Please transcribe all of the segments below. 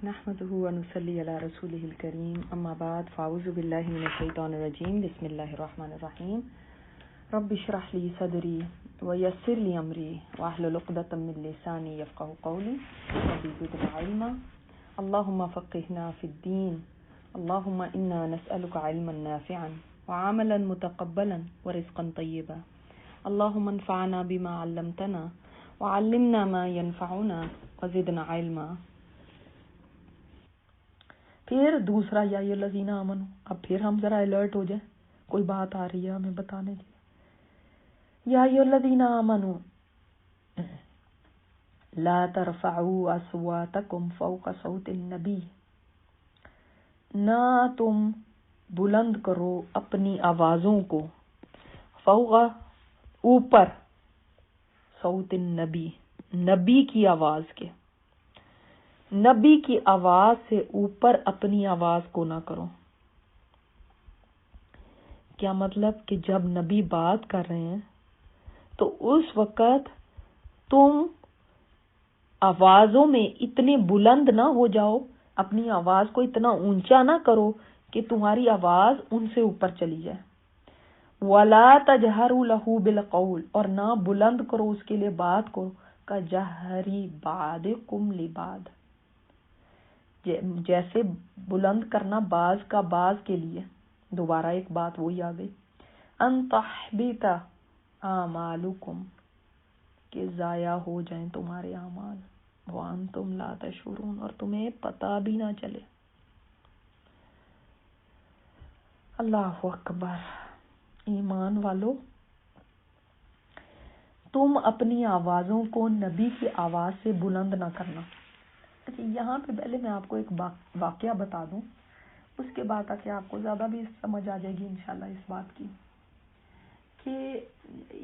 نحمده ونصلي على رسوله الكريم اما بعد فاعوذ بالله من الشيطان الرجيم بسم الله الرحمن الرحيم رب اشرح لي صدري ويسر لي امري واحلل عقدة من لساني يفقهوا قولي رب زدنا علما اللهم فقهنا في الدين اللهم انا نسألك علما نافعا وعملا متقبلا ورزقا طيبا اللهم انفعنا بما علمتنا وعلمنا ما ينفعنا وزدنا علما. پھر دوسرا یا الذین آمنو، اب پھر ہم ذرا الرٹ ہو جائیں، کوئی بات آ رہی ہے ہمیں بتانے کی. یا الذین آمنو لا ترفعوا اصواتکم فوق صوت النبی، نہ تم بلند کرو اپنی آوازوں کو فوق اوپر صوت النبی، نبی کی آواز کے. نبی کی آواز سے اوپر اپنی آواز کو نہ کرو. کیا مطلب کہ جب نبی بات کر رہے ہیں تو اس وقت تم آوازوں میں اتنے بلند نہ ہو جاؤ، اپنی آواز کو اتنا اونچا نہ کرو کہ تمہاری آواز ان سے اوپر چلی جائے. وَلَا تَجْهَرُوا لَهُ بِالْقَوْلِ، اور نہ بلند کرو اس کے لیے بات کو كَجَهْرِ بَعْضِكُمْ لِبَعْضٍ، جیسے بلند کرنا بعض کا بعض کے لیے. دوبارہ ایک بات وہی آ گئی، ان تحبط اعمالکم، کہ ضائع ہو جائیں تمہارے اعمال، وانتم لا تشعرون، اور تمہیں پتہ بھی نہ چلے. اللہ اکبر. ایمان والو، تم اپنی آوازوں کو نبی کی آواز سے بلند نہ کرنا. اچھا، یہاں پہ پہلے میں آپ کو ایک واقعہ بتا دوں، اس کے بعد تاکہ آپ کو زیادہ بھی سمجھ آ جائے گی انشاءاللہ اس بات کی، کہ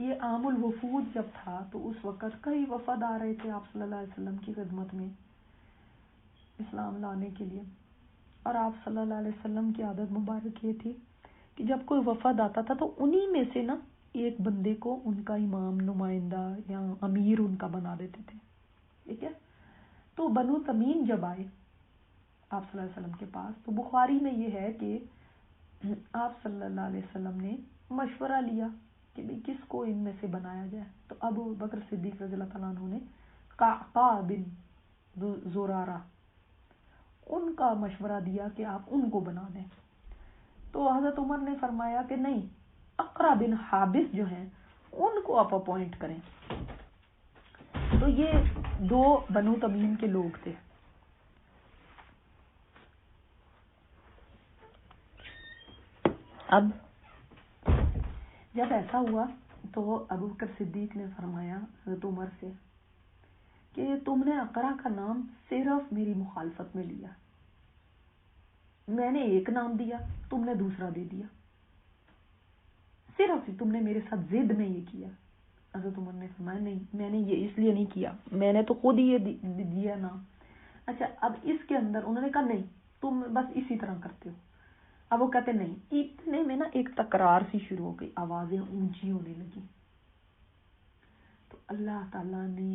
یہ عام الوفود جب تھا تو اس وقت کئی وفد آ رہے تھے آپ صلی اللہ علیہ وسلم کی خدمت میں اسلام لانے کے لیے. اور آپ صلی اللہ علیہ وسلم کی عادت مبارک یہ تھی کہ جب کوئی وفد آتا تھا تو انہی میں سے نا ایک بندے کو ان کا امام، نمائندہ یا امیر ان کا بنا دیتے تھے. ٹھیک ہے. تو بنو تمیم جب آئے آپ صلی اللہ علیہ وسلم کے پاس، تو بخاری میں یہ ہے کہ آپ صلی اللہ علیہ وسلم نے مشورہ لیا کہ بھئی کس کو ان میں سے بنایا جائے. تو ابو بکر صدیق رضی اللہ تعالیٰ عنہ نے قعقاع بن زرارہ ان کا مشورہ دیا کہ آپ ان کو بنا دیں. تو حضرت عمر نے فرمایا کہ نہیں، اقرا بن حابس جو ہیں ان کو آپ اپوائنٹ کریں. تو یہ دو بنو تمیم کے لوگ تھے. اب جب ایسا ہوا تو ابو بکر صدیق نے فرمایا حضرت عمر سے کہ تم نے اقرا کا نام صرف میری مخالفت میں لیا، میں نے ایک نام دیا، تم نے دوسرا دے دیا، صرف تم نے میرے ساتھ ضد میں یہ کیا. حضرت عمر نے فرمایا نہیں، میں نے یہ اس لیے نہیں کیا، میں نے تو خود ہی یہ دیا نام. اچھا، اب اس کے اندر انہوں نے کہا نہیں تم بس اسی طرح کرتے ہو. اب وہ کہتے نہیں. اتنے میں نا ایک تکرار سی شروع ہو گئی، آوازیں اونچی ہونے لگی. تو اللہ تعالیٰ نے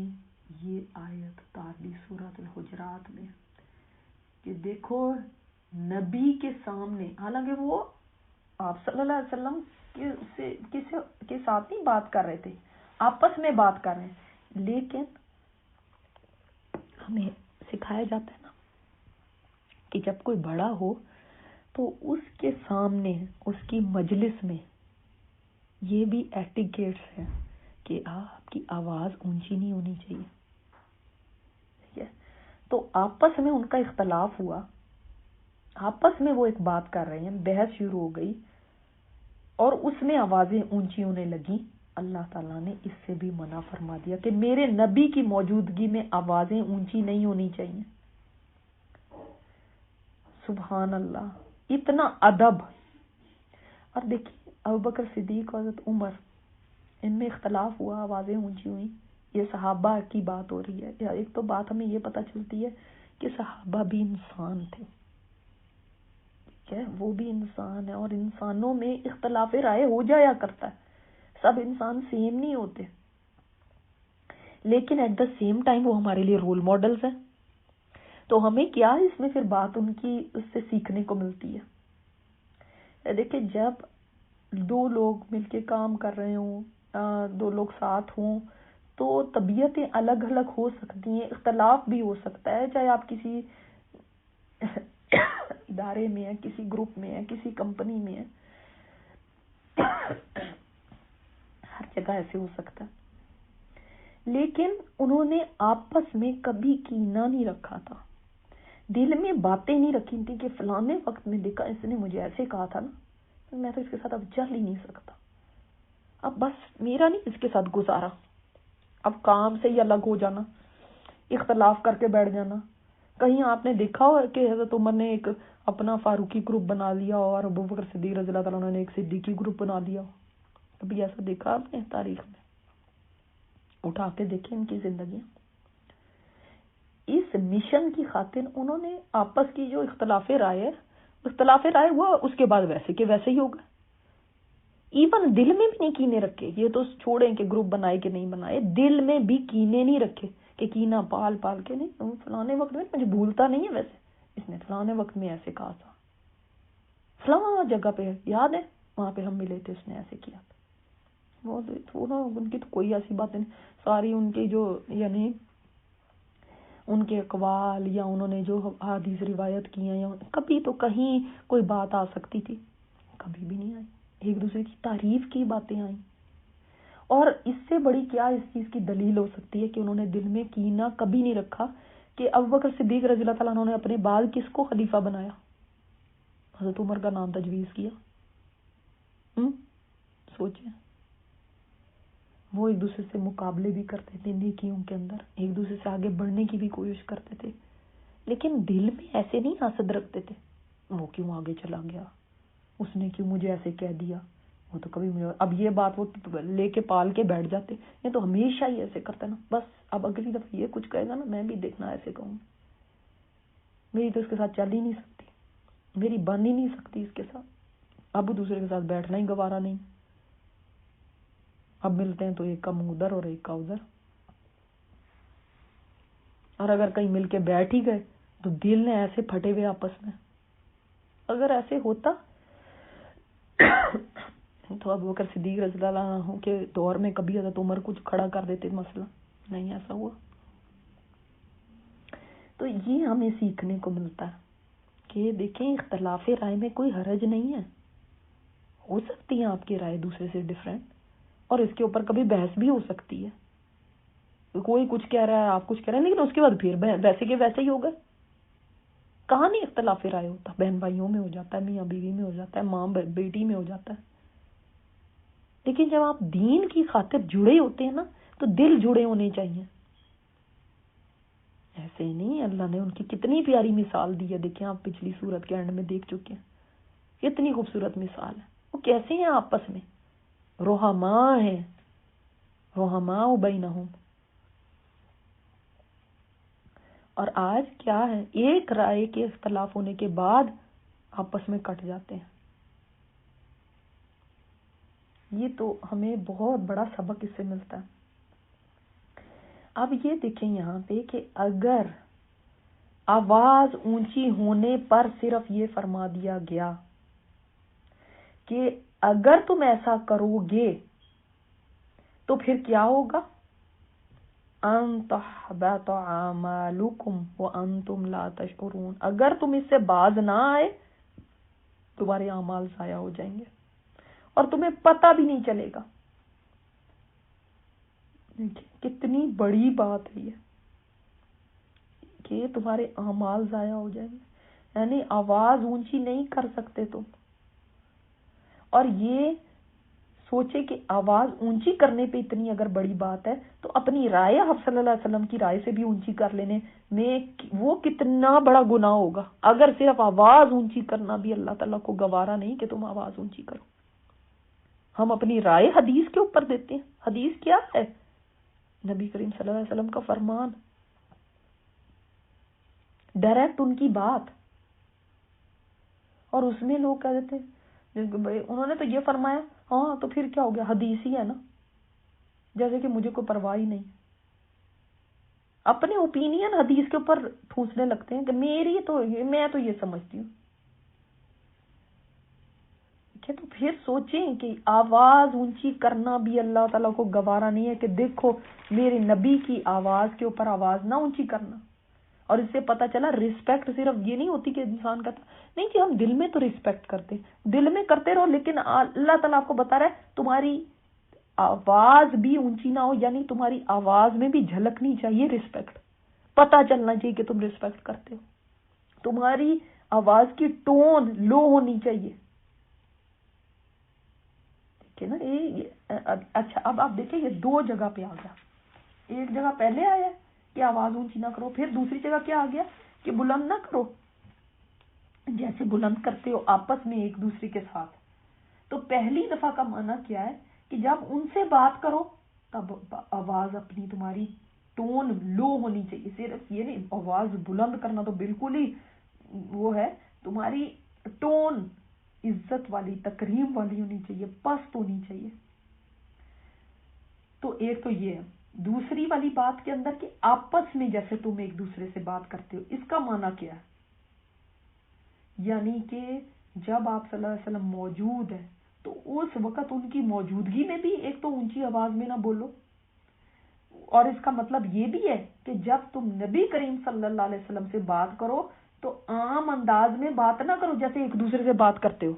یہ آیت اتار دی سورۃ الحجرات میں کہ دیکھو نبی کے سامنے، حالانکہ وہ آپ صلی اللہ علیہ وسلم کے ساتھ ہی بات کر رہے تھے، آپس میں بات کر رہے ہیں، لیکن ہمیں سکھایا جاتا ہے نا کہ جب کوئی بڑا ہو تو اس کے سامنے، اس کی مجلس میں یہ بھی ایٹیکیٹس ہے کہ آپ کی آواز اونچی نہیں ہونی چاہیے. ٹھیک ہے. تو آپس میں ان کا اختلاف ہوا، آپس میں وہ ایک بات کر رہے ہیں، بحث شروع ہو گئی اور اس میں آوازیں اونچی ہونے لگی. اللہ تعالیٰ نے اس سے بھی منع فرما دیا کہ میرے نبی کی موجودگی میں آوازیں اونچی نہیں ہونی چاہیے. سبحان اللہ، اتنا ادب. اور دیکھیے ابوبکر صدیق اور حضرت عمر، ان میں اختلاف ہوا، آوازیں اونچی ہوئیں. یہ صحابہ کی بات ہو رہی ہے. ایک تو بات ہمیں یہ پتہ چلتی ہے کہ صحابہ بھی انسان تھے، وہ بھی انسان ہے، اور انسانوں میں اختلاف رائے ہو جایا کرتا ہے، سب انسان سیم نہیں ہوتے، لیکن ایٹ دا سیم ٹائم وہ ہمارے لیے رول ماڈلز ہیں. تو تو ہمیں کیا اس میں پھر بات ان کی اس سے سیکھنے کو ملتی ہے. دیکھیں جب دو لوگ مل کے کام کر رہے ہوں، دو لوگ ساتھ ہوں، تو طبیعتیں الگ الگ ہو سکتی ہیں، اختلاف بھی ہو سکتا ہے، چاہے آپ کسی ادارے میں ہیں، کسی گروپ میں ہیں، کسی کمپنی میں ہیں، ہر جگہ ایسے ہو سکتا ہے. لیکن انہوں نے آپس میں کبھی کینہ نہیں رکھا تھا، دل میں باتیں نہیں رکھی تھی کہ فلانے وقت میں دیکھا اس نے مجھے ایسے کہا تھا نا، میں تو اس کے ساتھ اب چل ہی نہیں سکتا، اب بس میرا نہیں اس کے ساتھ گزارا. اب کام سے ہی الگ ہو جانا، اختلاف کر کے بیٹھ جانا. کہیں آپ نے دیکھا ہو کہ حضرت عمر نے ایک اپنا فاروقی گروپ بنا لیا اور ابوبکر صدیق رضی اللہ تعالیٰ عنہ نے ایک صدیقی گروپ بنا لیا؟ کبھی ایسا دیکھا آپ نے تاریخ میں؟ اٹھا کے دیکھیں ان کی زندگیاں. اس مشن کی خاطر انہوں نے آپس کی جو اختلاف رائے ہوا، اس کے بعد ویسے کے ویسے ہی ہو گئے. ایون دل میں بھی نہیں کینے رکھے، یہ تو چھوڑیں کہ گروپ بنائے کہ نہیں بنائے، دل میں بھی کینے نہیں رکھے کہ کینہ پال کے نہیں، فلانے وقت میں مجھے بھولتا نہیں ہے، ویسے اس نے فلانے وقت میں ایسے کہا تھا، فلاں جگہ پہ یاد ہے وہاں پہ ہم ملے تھے، اس نے ایسے کیا تھا. وہ تھوڑا ان کی تو کوئی ایسی باتیں نہیں، ساری ان کی جو یعنی ان کے اقوال یا انہوں نے جو حدیث روایت کی ہیں، یا کبھی تو کہیں کوئی بات آ سکتی تھی، کبھی بھی نہیں آئی. ایک دوسرے کی تعریف کی باتیں آئیں. اور اس سے بڑی کیا اس چیز کی دلیل ہو سکتی ہے کہ انہوں نے دل میں کینہ کبھی نہیں رکھا کہ ابوبکر صدیق رضی اللہ تعالیٰ عنہ نے اپنے بعد کس کو خلیفہ بنایا؟ حضرت عمر کا نام تجویز کیا. سوچیں، وہ ایک دوسرے سے مقابلے بھی کرتے تھے نیکیوں کے اندر، ایک دوسرے سے آگے بڑھنے کی بھی کوشش کرتے تھے، لیکن دل میں ایسے نہیں حسد رکھتے تھے وہ کیوں آگے چلا گیا، اس نے کیوں مجھے ایسے کہہ دیا، وہ تو کبھی مجھے. اب یہ بات وہ لے کے پال کے بیٹھ جاتے، یہ تو ہمیشہ ہی ایسے کرتا نا، بس اب اگلی دفعہ یہ کچھ کہے گا نا میں بھی دیکھنا ایسے کہوں، میری تو اس کے ساتھ چل ہی نہیں سکتی، میری بن ہی نہیں سکتی اس کے ساتھ، اب دوسرے کے ساتھ بیٹھنا ہی گوارا نہیں. اب ملتے ہیں تو ایک کا منہ ادھر اور ایک کا ادھر، اور اگر کہیں مل کے بیٹھ ہی گئے تو دل نے ایسے پھٹے ہوئے آپس میں. اگر ایسے ہوتا تو ابوبکر صدیق رضی اللہ عنہ کے دور میں کبھی حضرت عمر کچھ کھڑا کر دیتے، مسئلہ نہیں ایسا ہوا. تو یہ ہمیں سیکھنے کو ملتا ہے کہ دیکھیں اختلاف رائے میں کوئی حرج نہیں ہے، ہو سکتی ہے آپ کی رائے دوسرے سے ڈیفرنٹ، اور اس کے اوپر کبھی بحث بھی ہو سکتی ہے، کوئی کچھ کہہ رہا ہے آپ کچھ کہہ رہے ہیں، لیکن اس کے بعد پھر ویسے کے ویسے ہی ہو گئے. کہاں نہیں اختلاف رائے ہوتا، بہن بھائیوں میں ہو جاتا ہے، میاں بیوی میں ہو جاتا ہے، ماں بیٹی میں ہو جاتا ہے. لیکن جب آپ دین کی خاطر جڑے ہوتے ہیں نا تو دل جڑے ہونے چاہیے. ایسے ہی نہیں، اللہ نے ان کی کتنی پیاری مثال دی ہے، دیکھیں آپ پچھلی سورت کے اینڈ میں دیکھ چکے ہیں، کتنی خوبصورت مثال ہے. وہ کیسے ہیں آپس میں، رحماء ہیں، رحماء بینہم. اور آج کیا ہے، ایک رائے کے اختلاف ہونے کے بعد آپس میں کٹ جاتے ہیں. یہ تو ہمیں بہت بڑا سبق اس سے ملتا ہے. اب یہ دیکھیں یہاں پہ کہ اگر آواز اونچی ہونے پر صرف یہ فرما دیا گیا کہ اگر تم ایسا کرو گے تو پھر کیا ہوگا، ان تحبط اعمالکم وانتم لا تشعرون، اگر تم اس سے باز نہ آئے تمہارے اعمال ضائع ہو جائیں گے اور تمہیں پتہ بھی نہیں چلے گا. کتنی بڑی بات ہے یہ کہ تمہارے اعمال ضائع ہو جائیں گے، یعنی آواز اونچی نہیں کر سکتے تم. اور یہ سوچے کہ آواز اونچی کرنے پہ اتنی اگر بڑی بات ہے تو اپنی رائے حضرت صلی اللہ علیہ وسلم کی رائے سے بھی اونچی کر لینے میں وہ کتنا بڑا گناہ ہوگا. اگر صرف آواز اونچی کرنا بھی اللہ تعالیٰ کو گوارا نہیں کہ تم آواز اونچی کرو. ہم اپنی رائے حدیث کے اوپر دیتے ہیں. حدیث کیا ہے؟ نبی کریم صلی اللہ علیہ وسلم کا فرمان، ڈائریکٹ ان کی بات. اور اس میں لوگ کہہ دیتے ہیں انہوں نے تو یہ فرمایا، ہاں تو پھر کیا ہو گیا، حدیث ہی ہے نا، جیسے کہ مجھے کوئی پرواہ ہی نہیں. اپنے اوپینین حدیث کے اوپر ٹھونسنے لگتے ہیں کہ میں تو یہ سمجھتی ہوں. تو پھر سوچیں کہ آواز اونچی کرنا بھی اللہ تعالیٰ کو گوارا نہیں ہے کہ دیکھو میرے نبی کی آواز کے اوپر آواز نہ اونچی کرنا. اور اس سے پتہ چلا رسپیکٹ صرف یہ نہیں ہوتی کہ انسان کہتا نہیں کہ ہم دل میں تو رسپیکٹ کرتے، دل میں کرتے رہو، لیکن اللہ تعالیٰ آپ کو بتا رہا ہے تمہاری آواز بھی اونچی نہ ہو، یعنی تمہاری آواز میں بھی جھلکنی چاہیے رسپیکٹ، پتہ چلنا چاہیے کہ تم رسپیکٹ کرتے ہو. تمہاری آواز کی ٹون لو ہونی چاہیے کہ نا. اچھا اب آپ دیکھیں یہ دو جگہ پہ آ گیا. ایک جگہ پہلے آیا کہ آواز اونچی نہ کرو، پھر دوسری جگہ کیا آ گیا کہ بلند نہ کرو جیسے بلند کرتے ہو آپس میں ایک دوسرے کے ساتھ. تو پہلی دفعہ کا معنی کیا ہے کہ جب ان سے بات کرو تب آواز اپنی تمہاری ٹون لو ہونی چاہیے. صرف یہ نہیں آواز بلند کرنا تو بالکل ہی وہ ہے، تمہاری ٹون عزت والی تکریم والی ہونی چاہیے، پست ہونی چاہیے. تو ایک تو یہ ہے. دوسری والی بات کے اندر کہ آپس میں جیسے تم ایک دوسرے سے بات کرتے ہو، اس کا معنی کیا ہے؟ یعنی کہ جب آپ صلی اللہ علیہ وسلم موجود ہیں تو اس وقت ان کی موجودگی میں بھی ایک تو اونچی آواز میں نہ بولو، اور اس کا مطلب یہ بھی ہے کہ جب تم نبی کریم صلی اللہ علیہ وسلم سے بات کرو تو عام انداز میں بات نہ کرو جیسے ایک دوسرے سے بات کرتے ہو،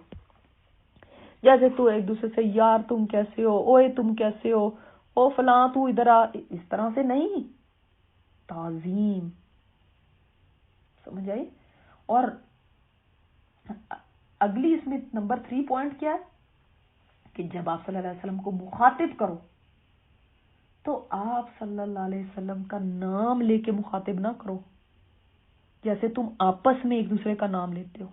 جیسے تو ایک دوسرے سے یار تم کیسے ہو، اوئے تم کیسے ہو، او فلاں تو ادھر آ، اس طرح سے نہیں. تعظیم، سمجھ آئی؟ اور اگلی اس میں نمبر 3 پوائنٹ کیا ہے کہ جب آپ صلی اللہ علیہ وسلم کو مخاطب کرو تو آپ صلی اللہ علیہ وسلم کا نام لے کے مخاطب نہ کرو جیسے تم آپس میں ایک دوسرے کا نام لیتے ہو.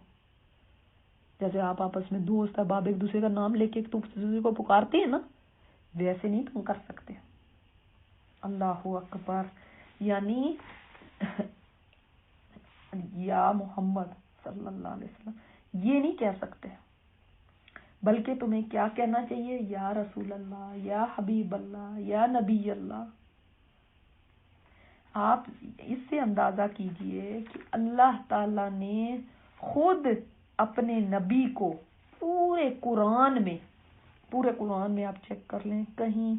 جیسے آپ آپس میں دوست احباب ایک دوسرے کا نام لے کے تم دوسرے کو پکارتے ہیں نا، ویسے نہیں تم کر سکتے. اللہ اکبر، یعنی یا محمد صلی اللہ علیہ وسلم یہ نہیں کہہ سکتے، بلکہ تمہیں کیا کہنا چاہیے؟ یا رسول اللہ، یا حبیب اللہ، یا نبی اللہ. آپ اس سے اندازہ کیجئے کہ اللہ تعالی نے خود اپنے نبی کو پورے قرآن میں آپ چیک کر لیں کہیں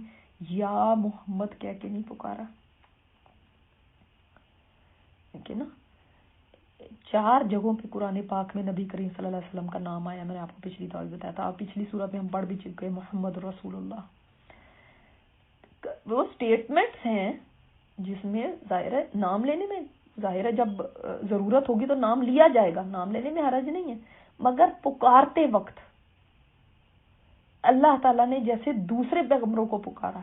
یا محمد کہہ کے نہیں پکارا. نا 4 جگہوں پہ قرآن پاک میں نبی کریم صلی اللہ علیہ وسلم کا نام آیا. میں نے آپ کو پچھلی دفعہ بتایا تھا، آپ پچھلی سورت میں ہم پڑھ بھی چکے محمد رسول اللہ. وہ سٹیٹمنٹس ہیں جس میں ظاہر ہے نام لینے میں ظاہر ہے جب ضرورت ہوگی تو نام لیا جائے گا، نام لینے میں حرج نہیں ہے، مگر پکارتے وقت اللہ تعالیٰ نے جیسے دوسرے پیغمبروں کو پکارا،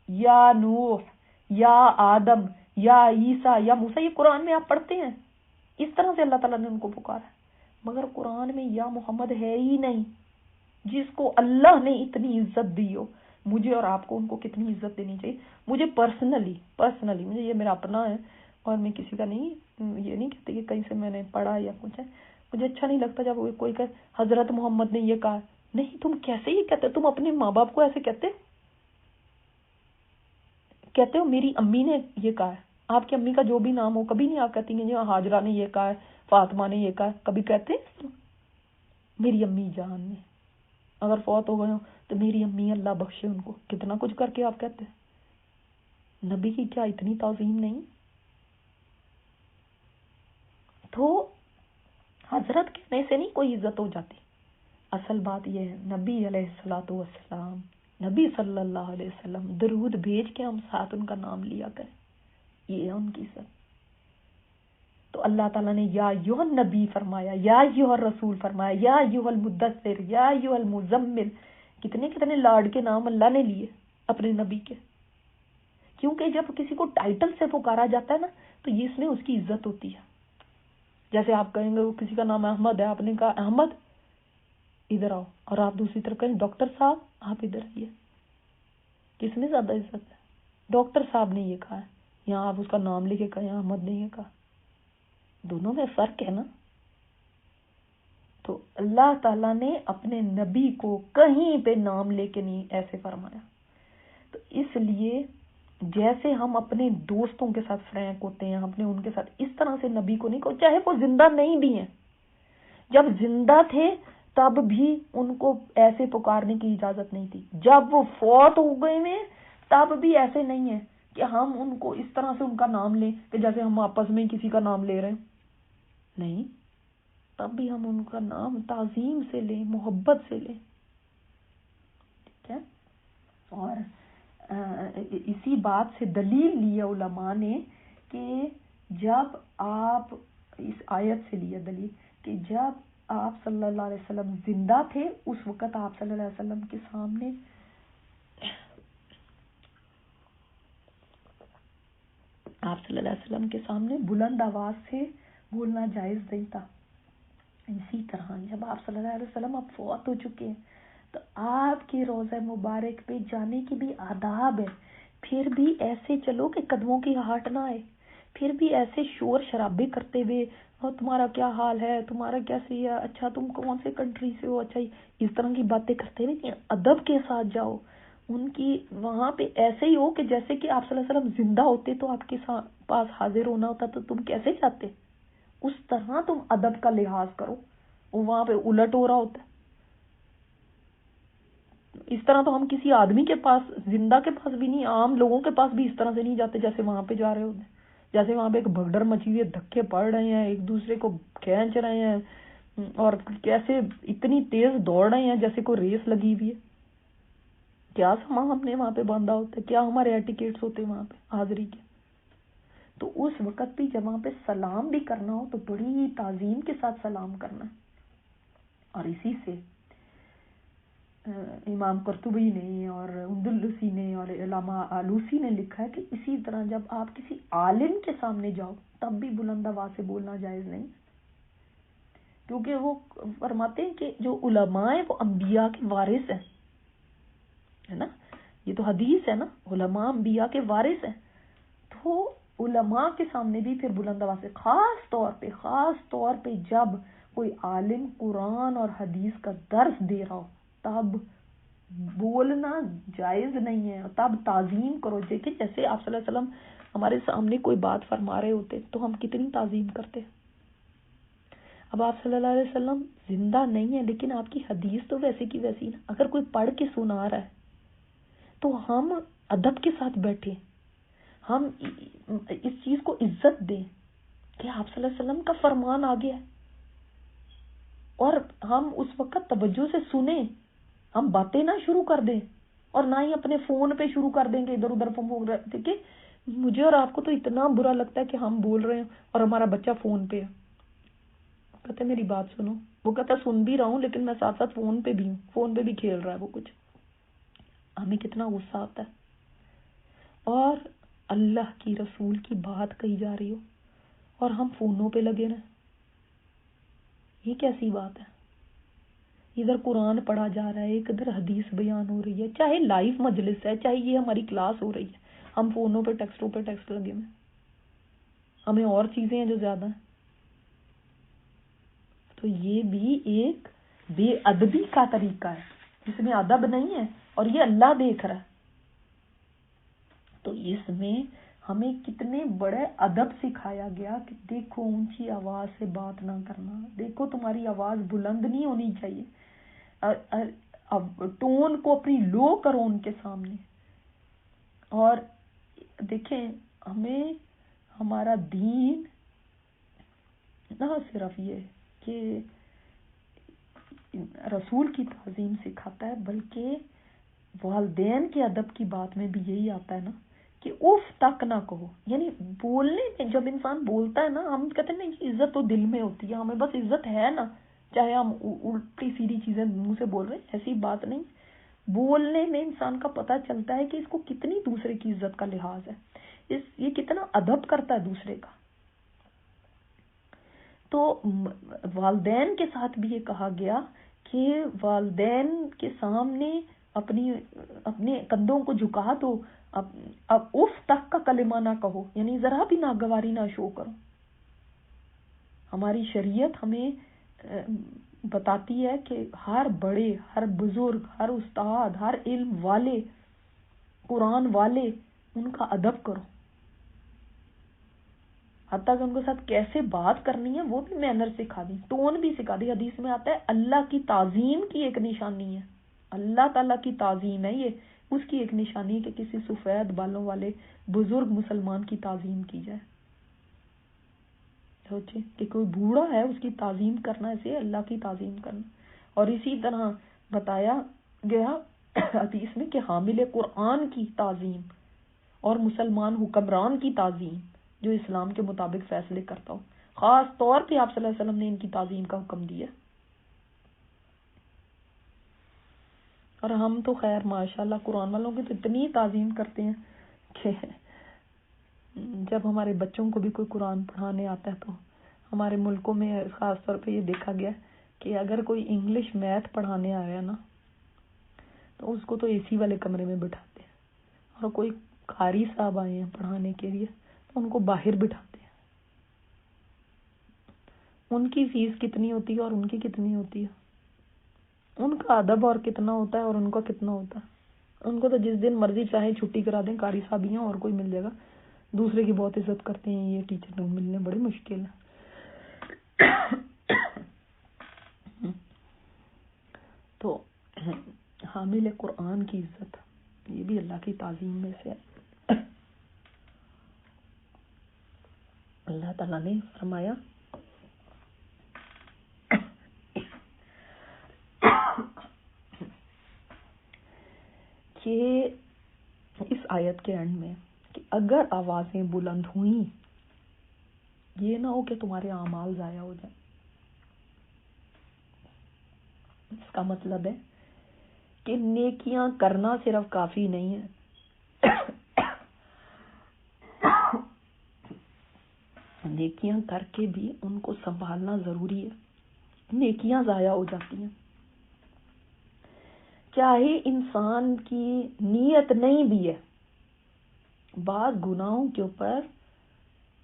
یا نوح، یا آدم، یا عیسیٰ، یا موسیٰ، یہ قرآن میں آپ پڑھتے ہیں اس طرح سے اللہ تعالیٰ نے ان کو پکارا. مگر قرآن میں یا محمد ہے ہی نہیں، جس کو اللہ نے اتنی عزت دی ہو. مجھے اور آپ کو ان کو کتنی عزت دینی چاہیے. مجھے پرسنلی مجھے یہ میرا اپنا ہے اور میں کسی کا نہیں، یہ نہیں کہتی کہ کہیں سے میں نے پڑھا یا کچھ ہے. مجھے اچھا نہیں لگتا جب کوئی کہ حضرت محمد نے یہ کہا. نہیں، تم کیسے یہ کہتے؟ تم اپنے ماں باپ کو ایسے کہتے ہو میری امی نے یہ کہا ہے. آپ کی امی کا جو بھی نام ہو کبھی نہیں آپ کہتی ہیں جو ہاجرہ نے یہ کہا ہے، فاطمہ نے یہ کہا ہے، کبھی کہتے ہیں میری امی جان نے؟ اگر فوت ہو گئے ہو تو میری امی اللہ بخشے ان کو، کتنا کچھ کر کے آپ کہتے ہیں. نبی کی کیا اتنی تعظیم نہیں؟ تو حضرت کہنے سے نہیں کوئی عزت ہو جاتی. اصل بات یہ ہے نبی علیہ الصلوۃ والسلام، نبی صلی اللہ علیہ وسلم درود بھیج کے ہم ساتھ ان کا نام لیا کریں، یہ ہے ان کی عزت. تو اللہ تعالیٰ نے یا ایھا النبی فرمایا، یا ایھا الرسول فرمایا، یا ایھا المدثر، یا ایھا المزمل. کتنے لاڈ کے نام اللہ نے لیے اپنے نبی کے، کیونکہ جب کسی کو ٹائٹل سے پکارا جاتا ہے نا تو یہ اس میں اس کی عزت ہوتی ہے. جیسے آپ کہیں گے وہ کسی کا نام احمد ہے، آپ نے کہا احمد ادھر آؤ، اور آپ دوسری طرف کہیں ڈاکٹر صاحب آپ ادھر آئیے، کس میں زیادہ عزت ہے؟ ڈاکٹر صاحب نے یہ کہا ہے، یہاں آپ اس کا نام لے کے کہیں احمد نے یہ کہا، دونوں میں فرق ہے نا. تو اللہ تعالیٰ نے اپنے نبی کو کہیں پہ نام لے کے نہیں ایسے فرمایا. تو اس لیے جیسے ہم اپنے دوستوں کے ساتھ فرینک ہوتے ہیں، ہم نے ان کے ساتھ اس طرح سے نبی کو نہیں کہو، چاہے وہ زندہ نہیں بھی ہیں. جب زندہ تھے تب بھی ان کو ایسے پکارنے کی اجازت نہیں تھی، جب وہ فوت ہو گئے ہیں تب بھی ایسے نہیں ہے کہ ہم ان کو اس طرح سے ان کا نام لیں کہ جیسے ہم آپس میں کسی کا نام لے رہے ہیں. نہیں، تب بھی ہم ان کا نام تعظیم سے لیں، محبت سے لیں. ٹھیک ہے. اور اسی بات سے دلیل لی علماء نے کہ جب آپ اس آیت سے لیا دلیل کہ جب آپ صلی اللہ علیہ وسلم زندہ تھے اس وقت آپ صلی اللہ علیہ وسلم کے سامنے بلند آواز سے بولنا جائز نہیں تھا. اسی طرح جب آپ صلی اللہ علیہ وسلم اب فوت ہو چکے ہیں تو آپ کی روضہ مبارک پہ جانے کی بھی آداب ہے. پھر بھی ایسے چلو کہ قدموں کی ہاٹ نہ آئے، پھر بھی ایسے شور شرابے کرتے ہوئے تمہارا کیا حال ہے، تمہارا کیسی ہے، اچھا تم کون سے کنٹری سے ہو، اچھا اس طرح کی باتیں کرتے ہوئے ادب کے ساتھ جاؤ. ان کی وہاں پہ ایسے ہی ہو کہ جیسے کہ آپ صلی اللہ علیہ وسلم زندہ ہوتے تو آپ کے پاس حاضر ہونا ہوتا تو تم کیسے جاتے، اس طرح تم ادب کا لحاظ کرو. وہاں پہ الٹ ہو رہا ہوتا ہے. اس طرح تو ہم کسی آدمی کے پاس، زندہ کے پاس بھی نہیں، عام لوگوں کے پاس بھی اس طرح سے نہیں جاتے جیسے وہاں پہ جا رہے ہوتے ہیں. جیسے وہاں پہ ایک بھگدڑ مچی ہوئی ہے، دھکے پڑ رہے ہیں، ایک دوسرے کو کھینچ رہے ہیں اور کیسے اتنی تیز دوڑ رہے ہیں جیسے کوئی ریس لگی ہوئی ہے. کیا سامان ہم نے وہاں پہ باندھا ہوتا ہے، کیا ہمارے ایٹیکیٹس ہوتے ہیں وہاں پہ حاضری کے. تو اس وقت بھی جب وہاں پہ سلام بھی کرنا ہو تو بڑی تعظیم کے ساتھ سلام کرنا ہے. اور اسی سے امام قرطبی نے اور اندلسی نے اور علامہ آلوسی نے لکھا ہے کہ اسی طرح جب آپ کسی عالم کے سامنے جاؤ تب بھی بلند آواز سے بولنا جائز نہیں، کیونکہ وہ فرماتے ہیں کہ جو علماء ہیں وہ انبیاء کے وارث ہیں، ہے نا. یہ تو حدیث ہے نا، علماء انبیاء کے وارث ہیں. تو علماء کے سامنے بھی پھر بلند آواز سے، خاص طور پہ جب کوئی عالم قرآن اور حدیث کا درس دے رہا ہو تب بولنا جائز نہیں ہے. تب تعظیم کرو. دیکھیں جیسے آپ صلی اللہ علیہ وسلم ہمارے سامنے کوئی بات فرما رہے ہوتے تو ہم کتنی تعظیم کرتے. اب آپ صلی اللہ علیہ وسلم زندہ نہیں ہے لیکن آپ کی حدیث تو ویسے کی ویسی نا. اگر کوئی پڑھ کے سنا رہا ہے تو ہم ادب کے ساتھ بیٹھے، ہم اس چیز کو عزت دیں کہ آپ صلی اللہ علیہ وسلم کا فرمان آ گیا ہے اور ہم اس وقت توجہ سے سنیں. ہم باتیں نہ شروع کر دیں اور نہ ہی اپنے فون پہ شروع کر دیں کہ ادھر ادھر پھونک رہے. دیکھیں مجھے اور آپ کو تو اتنا برا لگتا ہے کہ ہم بول رہے ہیں اور ہمارا بچہ فون پہ ہے. کہتے میری بات سنو، وہ کہتا سن بھی رہا ہوں لیکن میں ساتھ ساتھ فون پہ بھی ہوں، فون پہ بھی کھیل رہا ہے وہ کچھ. ہمیں کتنا غصہ آتا ہے. اور اللہ کی رسول کی بات کہی جا رہی ہو اور ہم فونوں پہ لگے رہے، یہ کیسی بات ہے. ادھر قرآن پڑھا جا رہا ہے، ایک ادھر حدیث بیان ہو رہی ہے، چاہے لائیو مجلس ہے، چاہے یہ ہماری کلاس ہو رہی ہے، ہم فونوں پہ ٹیکسٹ لگے ہوئے. ہمیں اور چیزیں ہیں جو زیادہ ہیں. تو یہ بھی ایک بے ادبی کا طریقہ ہے، اس میں ادب نہیں ہے اور یہ اللہ دیکھ رہا ہے. تو اس میں ہمیں کتنے بڑے ادب سکھایا گیا کہ دیکھو اونچی آواز سے بات نہ کرنا، دیکھو تمہاری آواز بلند نہیں ہونی چاہیے، ٹون کو اپنی لو کرو ان کے سامنے. اور دیکھیں ہمیں ہمارا دین نہ صرف یہ کہ رسول کی تعظیم سکھاتا ہے بلکہ والدین کے ادب کی بات میں بھی یہی آتا ہے نا کہ اف تک نہ کہو. یعنی بولنے میں جب انسان بولتا ہے نا، ہم کہتے ہیں نا عزت تو دل میں ہوتی ہے، ہمیں بس عزت ہے نا، چاہے ہم الٹی سیدھی چیزیں منہ سے بول رہے ہیں، ایسی بات نہیں. بولنے میں انسان کا پتہ چلتا ہے کہ اس کو کتنی دوسرے کی عزت کا لحاظ ہے، یہ کتنا ادب کرتا ہے دوسرے کا. تو والدین کے ساتھ بھی یہ کہا گیا کہ والدین کے سامنے اپنے کندھوں کو جھکا دو، اب اف تک کا کلمہ نہ کہو، یعنی ذرا بھی ناگواری نہ شو کرو. ہماری شریعت ہمیں بتاتی ہے کہ ہر بڑے، ہر بزرگ، ہر استاد، ہر علم والے، قرآن والے ان کا ادب کرو، حتیٰ کہ ان کے ساتھ کیسے بات کرنی ہے وہ بھی مینر سکھا دی، ٹون بھی سکھا دی۔ حدیث میں آتا ہے اللہ کی تعظیم کی ایک نشانی ہے، اللہ تعالیٰ کی تعظیم ہے یہ، اس کی ایک نشانی ہے کہ کسی سفید بالوں والے بزرگ مسلمان کی تعظیم کی جائے۔ سوچے کہ کوئی بوڑھا ہے اس کی تعظیم کرنا ایسے اللہ کی تعظیم کرنا۔ اور اسی طرح بتایا گیا حدیث میں کہ حامل قرآن کی تعظیم اور مسلمان حکمران کی تعظیم جو اسلام کے مطابق فیصلے کرتا ہو، خاص طور پہ آپ صلی اللہ علیہ وسلم نے ان کی تعظیم کا حکم دیا۔ اور ہم تو خیر ماشاءاللہ قرآن والوں کی تو اتنی تعظیم کرتے ہیں کہ جب ہمارے بچوں کو بھی کوئی قرآن پڑھانے آتا ہے تو ہمارے ملکوں میں خاص طور پہ یہ دیکھا گیا کہ اگر کوئی انگلش میتھ پڑھانے آیا نا تو اس کو تو اے سی والے کمرے میں بٹھاتے ہیں، اور کوئی قاری صاحب آئے ہیں پڑھانے کے لیے تو ان کو باہر بٹھاتے ہیں۔ ان کی فیس کتنی ہوتی ہے اور ان کی کتنی ہوتی ہے، ان کا ادب اور کتنا ہوتا ہے اور ان کا کتنا ہوتا ہے۔ ان کو تو جس دن مرضی چاہے چھٹی کرا دیں، قاری صاحب ہی ہیں اور کوئی مل جائے گا، دوسرے کی بہت عزت کرتے ہیں، یہ ٹیچر ملنے بڑے مشکل ہے۔ تو حامل قرآن کی عزت یہ بھی اللہ کی تعظیم میں سے ہے۔ اللہ تعالیٰ نے فرمایا کہ اس آیت کے اینڈ میں کہ اگر آوازیں بلند ہوئیں، یہ نہ ہو کہ تمہارے اعمال ضائع ہو جائیں۔ اس کا مطلب ہے کہ نیکیاں کرنا صرف کافی نہیں ہے، نیکیاں کر کے بھی ان کو سنبھالنا ضروری ہے، نیکیاں ضائع ہو جاتی ہیں۔ چاہے انسان کی نیت نہیں بھی ہے، بعض گناہوں کے اوپر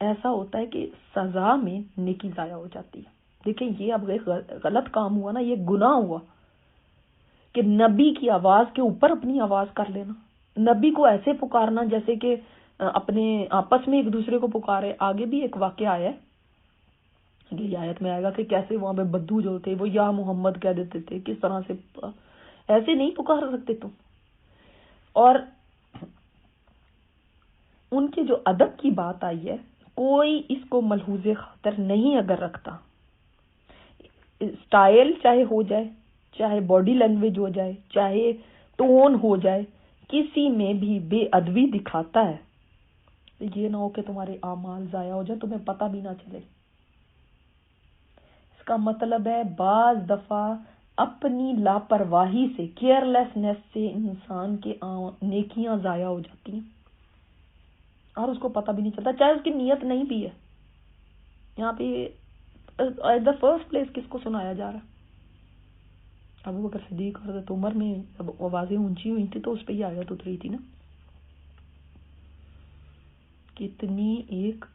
ایسا ہوتا ہے کہ سزا میں نیکی ضائع ہو جاتی ہے۔ دیکھیں یہ اب غلط کام ہوا نا، یہ گناہ ہوا کہ نبی کی آواز کے اوپر اپنی آواز کر لینا، نبی کو ایسے پکارنا جیسے کہ اپنے آپس میں ایک دوسرے کو پکارے۔ آگے بھی ایک واقعہ آیا ہے، یہ آیت میں آئے گا کہ کیسے وہاں پہ بدو جو تھے وہ یا محمد کہہ دیتے تھے، کس طرح سے ایسے نہیں پکار سکتے تم۔ اور ان کے جو ادب کی بات آئی ہے، کوئی اس کو ملحوظ خاطر نہیں اگر رکھتا، اسٹائل چاہے ہو جائے، چاہے باڈی لینگویج ہو جائے، چاہے ٹون ہو جائے، کسی میں بھی بے ادبی دکھاتا ہے، یہ نہ ہو کہ تمہارے اعمال ضائع ہو جائے، تمہیں پتہ بھی نہ چلے۔ اس کا مطلب ہے بعض دفعہ اپنی لاپرواہی سے، کیئرلیسنس سے انسان کے نیکیاں ضائع ہو جاتی ہیں اور اس کو پتہ بھی نہیں چلتا، چاہے اس کی نیت نہیں بھی ہے۔ یہاں پہ ایٹ دا فرسٹ پلیس کس کو سنایا جا رہا ہے؟ ابو بکر صدیق اور حضرت عمر میں جب آوازیں اونچی ہوئی تھی تو اس پہ یہ آیت اتری تھی نا۔ کتنی ایک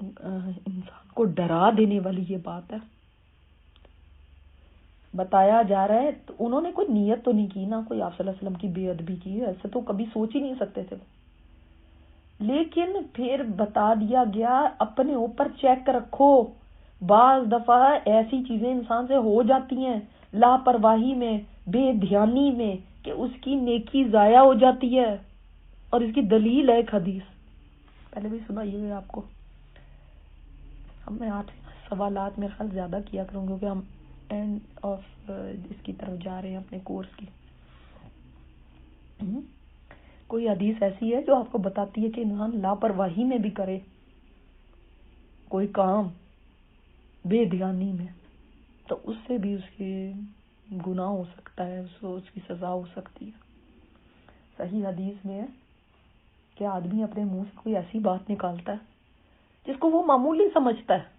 انسان کو ڈرا دینے والی یہ بات ہے۔ بتایا جا رہا ہے تو انہوں نے کوئی نیت تو نہیں کی نا، کوئی آپ صلی اللہ علیہ وسلم کی بے ادبی کی، ایسے تو کبھی سوچ ہی نہیں سکتے تھے، لیکن پھر بتا دیا گیا اپنے اوپر چیک رکھو، بعض دفعہ ایسی چیزیں انسان سے ہو جاتی ہیں لاپرواہی میں، بے دھیانی میں، کہ اس کی نیکی ضائع ہو جاتی ہے۔ اور اس کی دلیل ہے ایک حدیث، پہلے بھی سنائیے گا آپ کو۔ اب میں آپ سے سوالات میرے خیال زیادہ کیا کروں کیونکہ ہم اینڈ آف اس کی طرف جا رہے ہیں اپنے کورس کی۔ کوئی حدیث ایسی ہے جو آپ کو بتاتی ہے کہ انسان لاپرواہی میں بھی کرے کوئی کام، بے دھیانی میں، تو اس سے بھی اس کے گناہ ہو سکتا ہے، اس کی سزا ہو سکتی ہے۔ صحیح حدیث میں ہے کہ آدمی اپنے منہ سے کوئی ایسی بات نکالتا ہے جس کو وہ معمولی سمجھتا ہے،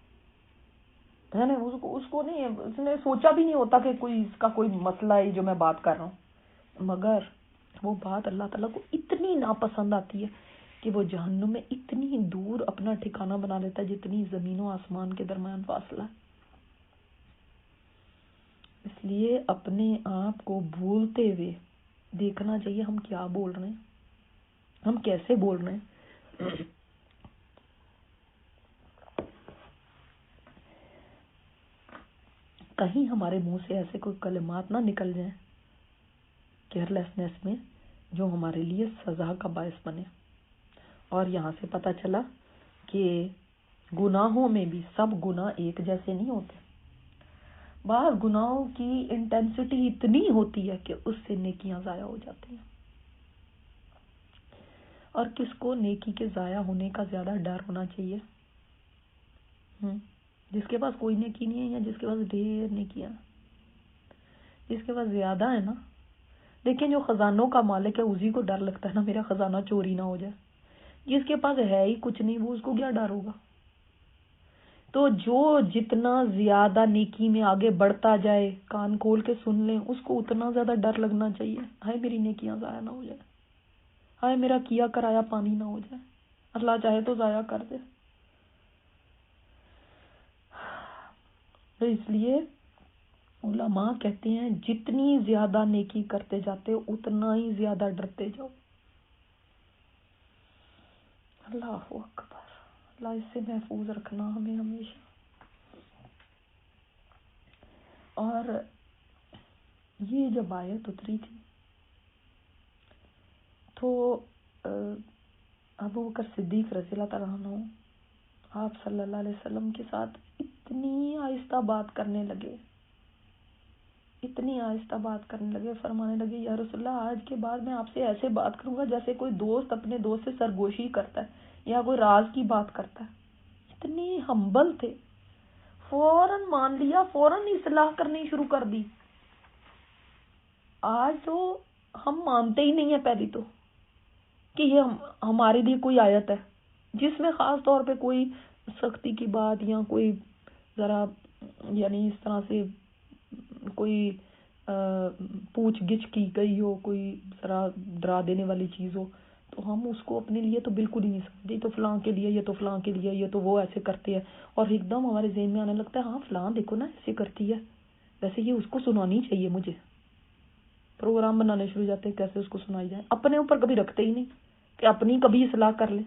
یعنی اس کو نہیں، اس نے سوچا بھی نہیں ہوتا کہ کوئی اس کا کوئی مسئلہ ہے جو میں بات کر رہا ہوں، مگر وہ بات اللہ تعالیٰ کو اتنی ناپسند آتی ہے کہ وہ جہنم میں اتنی دور اپنا ٹھکانہ بنا لیتا ہے جتنی زمین و آسمان کے درمیان فاصلہ ہے۔ اس لیے اپنے آپ کو بولتے ہوئے دیکھنا چاہیے ہم کیا بول رہے ہیں، ہم کیسے بول رہے ہیں. کہیں ہمارے منہ سے ایسے کوئی کلمات نہ نکل جائیں کیئرلیسنس میں جو ہمارے لیے سزا کا باعث بنے. اور یہاں سے پتہ چلا کہ گناہوں میں بھی سب گناہ ایک جیسے نہیں ہوتے. بعض گناہوں کی انٹینسٹی اتنی ہوتی ہے کہ اس سے نیکیاں ضائع ہو جاتی ہیں. اور کس کو نیکی کے ضائع ہونے کا زیادہ ڈر ہونا چاہیے؟ جس کے پاس کوئی نیکی نہیں ہے یا جس کے پاس ڈھیر نیکیاں؟ جس کے پاس زیادہ ہے نا. لیکن جو خزانوں کا مالک ہے اسی کو ڈر لگتا ہے نا میرا خزانہ چوری نہ ہو جائے. جس کے پاس ہے ہی کچھ نہیں وہ اس کو کیا ڈر ہوگا؟ تو جو جتنا زیادہ نیکی میں آگے بڑھتا جائے کان کھول کے سن لیں اس کو اتنا زیادہ ڈر لگنا چاہیے. ہائے میری نیکیاں ضائع نہ ہو جائے, ہائے میرا کیا کرایا پانی نہ ہو جائے. اللہ چاہے تو ضائع کر دے. تو اس لیے علماء کہتے ہیں جتنی زیادہ نیکی کرتے جاتے اتنا ہی زیادہ ڈرتے جاؤ. اللہ اکبر. اللہ اس سے محفوظ رکھنا ہمیں ہمیشہ. اور یہ جب آیت اتری تھی تو ابو بکر صدیق رضی اللہ تعالیٰ عنہ آپ صلی اللہ علیہ وسلم کے ساتھ اتنی آہستہ بات کرنے لگے, فرمانے لگے یا رسول اللہ آج کے بعد میں آپ سے ایسے بات کروں گا جیسے کوئی دوست اپنے دوست سے سرگوشی کرتا ہے یا کوئی راز کی بات کرتا ہے. اتنی ہمبل تھے, فوراً مان لیا, فوراً اصلاح کرنی شروع کر دی. آج تو ہم مانتے ہی نہیں ہیں پہلی تو کہ یہ ہمارے لیے کوئی آیت ہے جس میں خاص طور پہ کوئی سختی کی بات یا کوئی ذرا یعنی اس طرح سے کوئی پوچھ گچھ کی گئی ہو, کوئی ذرا ڈرا دینے والی چیز ہو تو ہم اس کو اپنے لیے تو بالکل ہی نہیں سمجھتے. تو فلاں کے لیے, یہ تو فلاں کے لیے, یہ تو وہ ایسے کرتے ہیں. اور ایک دم ہمارے ذہن میں آنے لگتا ہے ہاں فلاں دیکھو نا ایسے کرتی ہے, ویسے یہ اس کو سنانی چاہیے. مجھے پروگرام بنانے شروع جاتے ہیں کیسے اس کو سنائی جائے. اپنے اوپر کبھی رکھتے ہی نہیں کہ اپنی کبھی اصلاح کر لیں.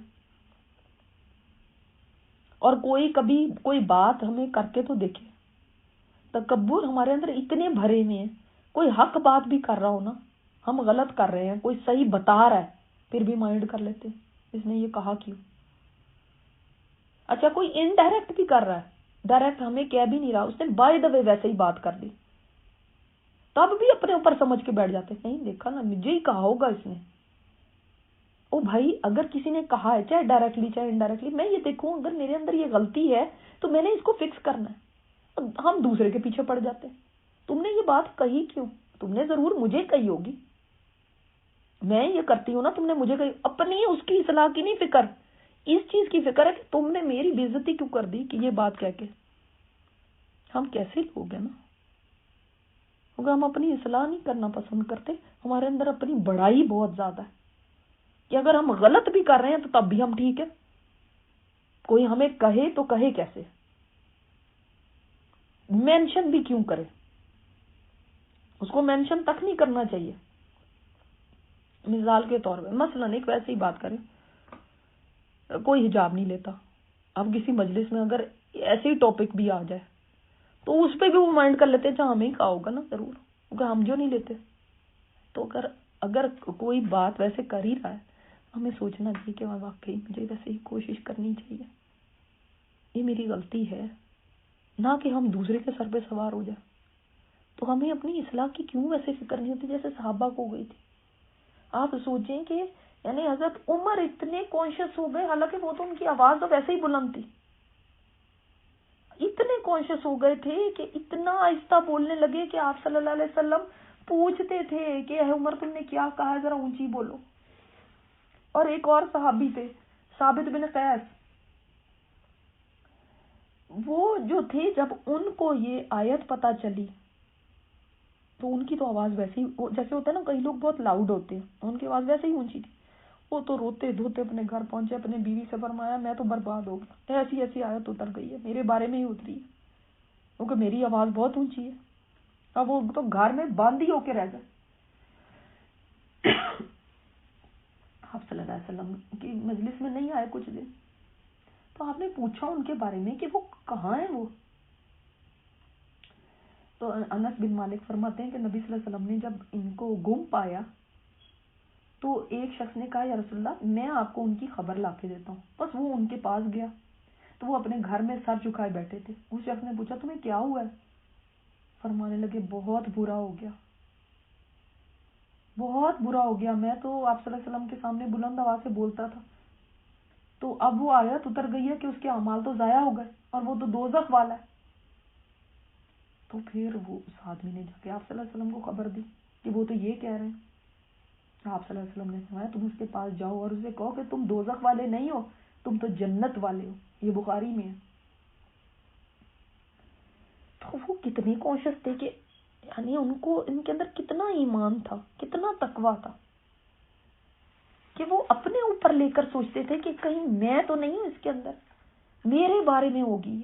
اور کوئی کبھی کوئی بات ہمیں کر کے تو دیکھے. تکبر ہمارے اندر اتنے بھرے ہوئے ہیں, کوئی حق بات بھی کر رہا ہو نا, ہم غلط کر رہے ہیں, کوئی صحیح بتا رہا ہے پھر بھی مائنڈ کر لیتے اس نے یہ کہا کیوں. اچھا کوئی انڈائریکٹ بھی کر رہا ہے, ڈائریکٹ ہمیں کہہ بھی نہیں رہا, اس نے بائی دا وے ویسے ہی بات کر دی, تب بھی اپنے اوپر سمجھ کے بیٹھ جاتے نہیں دیکھا نا مجھے ہی کہا ہوگا اس نے. او بھائی اگر کسی نے کہا ہے چاہے ڈائریکٹلی چاہے انڈائریکٹلی, میں یہ دیکھوں اگر میرے اندر یہ غلطی ہے تو میں نے اس کو فکس کرنا ہے. ہم دوسرے کے پیچھے پڑ جاتے ہیں. تم نے یہ بات کہی کیوں؟ تم نے ضرور مجھے کہی ہوگی, میں یہ کرتی ہوں نا تم نے مجھے کہی. اپنی اس کی اصلاح کی نہیں فکر, اس چیز کی فکر ہے کہ تم نے میری بے عزتی کیوں کر دی کہ یہ بات کہہ کے. ہم کیسے لوگ ہیں نا, کیونکہ ہم اپنی اصلاح نہیں کرنا پسند کرتے. ہمارے اندر اپنی بڑائی بہت زیادہ ہے کہ اگر ہم غلط بھی کر رہے ہیں تو تب بھی ہم ٹھیک ہے. کوئی ہمیں کہے تو کہے کیسے, مینشن بھی کیوں کرے, اس کو مینشن تک نہیں کرنا چاہیے. مثال کے طور پہ مثلاً ایک ویسے ہی بات کریں, کوئی حجاب نہیں لیتا, اب کسی مجلس میں اگر ایسے ہی ٹاپک بھی آ جائے تو اس پہ بھی وہ مائنڈ کر لیتے ہیں ہمیں ہی کہا ہوگا نا ضرور, کیونکہ ہم جو نہیں لیتے. تو اگر کوئی بات ویسے کر ہی رہا ہے ہمیں سوچنا چاہیے کہ واقعی مجھے ویسے ہی کوشش کرنی چاہیے, یہ میری غلطی ہے, نہ کہ ہم دوسرے کے سر پہ سوار ہو جائیں. تو ہمیں اپنی اصلاح کی کیوں ویسے فکر نہیں ہوتی جیسے صحابہ کو گئی تھی. آپ سوچیں کہ یعنی حضرت عمر اتنے کانشیس ہو گئے, حالانکہ وہ تو ان کی آواز تو ویسے ہی بلند تھی, اتنے کانشیس ہو گئے تھے کہ اتنا آہستہ بولنے لگے کہ آپ صلی اللہ علیہ وسلم پوچھتے تھے کہ اے عمر تم نے کیا کہا, ذرا اونچی بولو. اور ایک اور صحابی تھے ثابت بن قیس, وہ جو تھے جب ان کو یہ آیت پتہ چلی تو ان کی تو آواز ویسے ہی, جیسے ہوتا ہے نا کئی لوگ بہت لاؤڈ ہوتے ہیں, ان کی آواز ویسے ہی اونچی تھی. وہ تو روتے دھوتے اپنے گھر پہنچے, اپنے بیوی سے فرمایا میں تو برباد ہو گیا, ایسی ایسی آیت اتر گئی ہے میرے بارے میں ہی اتری ہے کیونکہ میری آواز بہت اونچی ہے. اب وہ تو گھر میں باندھی ہو کے رہ گئے. آپ صلی اللہ علیہ وسلم کی مجلس میں نہیں آئے کچھ دن، تو آپ نے پوچھا ان کے بارے میں کہ وہ کہاں ہیں وہ؟ تو انس بن مالک فرماتے ہیں کہ نبی صلی اللہ علیہ وسلم نے جب ان کو گم پایا تو ایک شخص نے کہا یا رسول اللہ میں آپ کو ان کی خبر لا کے دیتا ہوں. بس وہ ان کے پاس گیا تو وہ اپنے گھر میں سر جھکائے بیٹھے تھے. اس شخص نے پوچھا تمہیں کیا ہوا ہے؟ فرمانے لگے بہت برا ہو گیا، بہت برا ہو گیا. میں تو آپ صلی اللہ علیہ وسلم کے سامنے بلند آواز سے بولتا تھا، تو اب وہ آیت اتر گئی ہے کہ اس کے اعمال تو ضائع ہو گئے اور وہ تو دوزخ والا ہے. تو پھر وہ اس آدمی نے جا کے آپ صلی اللہ علیہ وسلم کو خبر دی کہ وہ تو یہ کہہ رہے ہیں. آپ صلی اللہ علیہ وسلم نے فرمایا تم اس کے پاس جاؤ اور اسے کہو کہ تم دوزخ والے نہیں ہو، تم تو جنت والے ہو. یہ بخاری میں ہے. تو وہ کتنے کانشیس تھے کہ یعنی ان کو ان کے اندر کتنا ایمان تھا، کتنا تقویٰ تھا کہ وہ اپنے اوپر لے کر سوچتے تھے کہ کہیں میں تو نہیں ہوں اس کے اندر، میرے بارے میں ہوگی.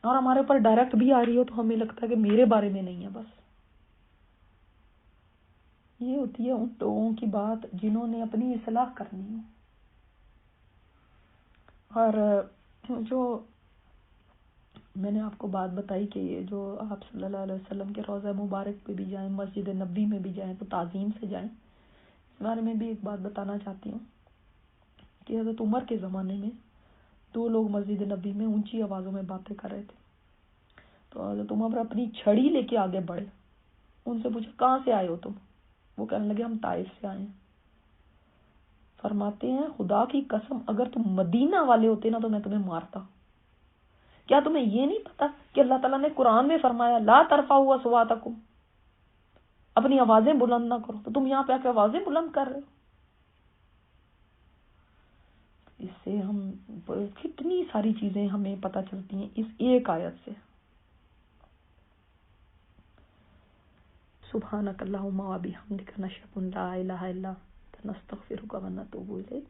اور ہمارے اوپر ڈائریکٹ بھی آ رہی ہو تو ہمیں لگتا ہے کہ میرے بارے میں نہیں ہے. بس یہ ہوتی ہے ان لوگوں کی بات جنہوں نے اپنی اصلاح کرنی ہو. اور جو میں نے آپ کو بات بتائی کہ یہ جو آپ صلی اللہ علیہ وسلم کے روضہ مبارک پہ بھی جائیں، مسجد نبی میں بھی جائیں تو تعظیم سے جائیں. اس بارے میں بھی ایک بات بتانا چاہتی ہوں کہ حضرت عمر کے زمانے میں 2 لوگ مسجد نبی میں اونچی آوازوں میں باتیں کر رہے تھے. تو حضرت عمر اپنی چھڑی لے کے آگے بڑھے، ان سے پوچھا کہاں سے آئے ہو تم؟ وہ کہنے لگے ہم طائف سے آئے ہیں. فرماتے ہیں خدا کی قسم اگر تم مدینہ والے ہوتے نا تو میں تمہیں مارتا. کیا تمہیں یہ نہیں پتا کہ اللہ تعالیٰ نے قرآن میں فرمایا لا ترفعوا اصواتکم، اپنی آوازیں بلند نہ کرو، تو تم یہاں پہ آ کے آوازیں بلند کر رہے ہو. اس سے ہم کتنی ساری چیزیں ہمیں پتہ چلتی ہیں اس ایک آیت سے. سبحانک اللہم و بحمدک نشہد ان لا الہ الا انت نستغفرک و نتوب الیک.